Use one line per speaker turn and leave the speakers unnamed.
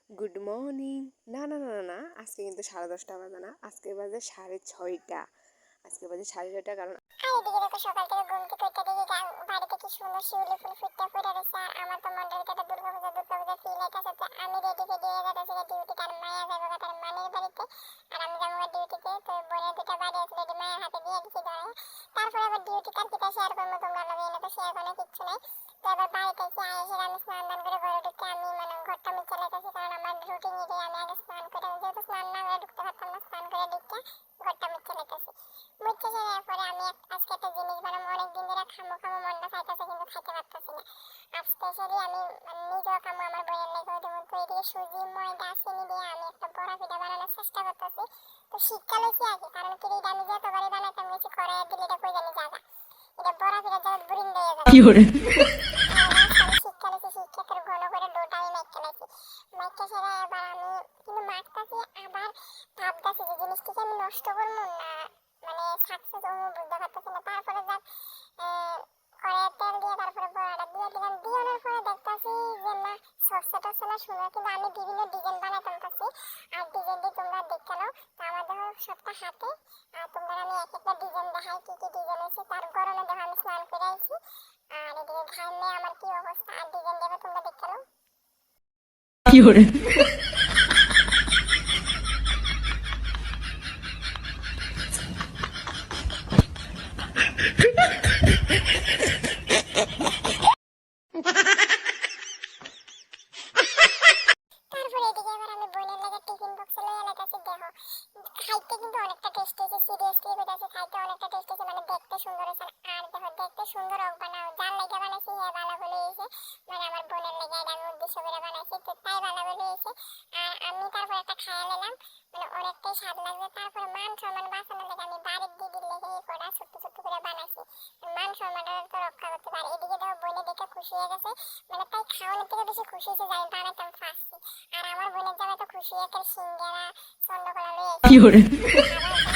Good morning. না না না না না, আজকে কিন্তু 10:30 বাজে না, আজকে বাজে 6:30। আজকে বাজে 6:30 কারণ
এদিকে দেখো সকাল থেকে ঘুম থেকে উঠে দেখি বাড়িতে কি সুন্দর শিউলি ফুল ফুটতে পড়ে রয়েছে। আর আমার তো মনের ভিতরে দুর্গাপূজা ফিল হইতেছে। তো আমি রেডি ফেডি হয়ে যাচ্ছি ডিউটি, তার মায়া যাবো তার মানের বাড়িতে, আর আমি যাবো ডিউটিতে। তো বোনের দুটা বাড়ি আছে, রেডি মায়ের হাতে দিয়ে দিচ্ছি ধরে। তারপরে আবার ডিউটি তার কিটা শেয়ার করবো তোমরা লগে, এনে তো শেয়ার করার কিচ্ছু নাই। তো এবার বাড়িতে এসে আয়েসে আমি স্নান দান করে ঘরে ঢুকতে আমি ঘরটা মুছে লেগেছি, কারণ আমার রুটিন এটাই। আমি আগে স্নান করে, যেহেতু স্নান না করে ঢুকতে পারতাম না, স্নান করে ঢুকতে ঘরটা মুছে লেগেছি। মুছে যাওয়ার পরে আমি আজকে একটা জিনিস বানাবো, অনেকদিন ধরে খামো খামো মনটা চাইতেছে, কিন্তু খাইতে পারতেছি না। আর স্পেশালি আমি নিজেও খামো, আমার বইয়ের লেগেও দেবো। তো এদিকে সুজি ময়দা চিনি দিয়ে আমি একটা বড়া পিঠা বানানোর চেষ্টা করতেছি। তো শীতকাল হয়েছে আর কি, কারণ কি এটা আমি যতবারই বানাইতাম হয়েছি কড়াইয়ে দিলে এটা কই জানি জায়গা, এটা বড়া পিঠা যখন বুড়িন দিয়ে যাবে
কি করে
শীতকাল হয়েছে, শীতকাল ঘন করে ডোটা আমি মাইকে লাইছি। মাইকে সেরা এবার আমি কিন্তু মাখতাছি, আবার ভাবতেছি যে জিনিসটিকে আমি নষ্ট করবো না, মানে সাকসেস আমি বুঝতে পারতেছি না। তারপরে যাক কড়াইয়ে তেল দিয়ে তারপরে বড়াটা দিয়ে দিলাম, দিয়ে আনার পরে দেখতেছি যে না সসটা টসে না সুন্দর, কিন্তু আমি বিভিন্ন ডিজাইন বানাইতাম পারছি। আর ডিজাইন দিয়ে তোমরা দেখতে নাও। তো আমার দেখো সবটা হাতে, আর তোমরা আমি এক একটা ডিজাইন দেখাই কি কি ডিজাইন আছে। তার গরমে দেখো আমি স্নান করে আইছি, আর এদিকে ঘামে আমার কি অবস্থা। আর ডিজাইন দেবে তোমরা দেখতে নাও।
কি করে
তারপরে এদিকে এবার আমি বোনের লাগে টিফিন বক্সে লয়ে লাগাচ্ছি। দেখো খাইতে কিন্তু অনেকটা টেস্ট হয়েছে, সিরিয়াসলি বলতেছি খাইতে অনেকটা টেস্ট হয়েছে, মানে দেখতে সুন্দর হয়েছে। আর দেখো দেখতে সুন্দর হোক বানাও, যার লাগে বানাইছি হ্যাঁ ভালো বলে হয়েছে, মানে আমার বোনের লাগে এটা আমি উদ্দেশ্য করে বানাইছি, তো তাই ভালো বলে হয়েছে। আর আমি তারপর একটা খাইয়া নিলাম, মানে অনেকটাই স্বাদ লাগছে। তারপরে মান সম্মান বাঁচানোর লাগে আমি বাড়ির দিদির লেগে এই কটা ছোট্ট ছোট্ট করে বানাইছি, মান সম্মানটা তো রক্ষা করতে পারি। এদিকে দেখো বোনে দেখে খুশি হয়ে গেছে, মানে তাই খাওয়ানোর থেকে বেশি খুশি হয়েছে যে আমি বানাইতাম ফার্স্ট। আর আমার বোনের জামাই তো খুশি, একের সিঙ্গারা চন্দ্রকলা লয়ে
কি করে
খাবার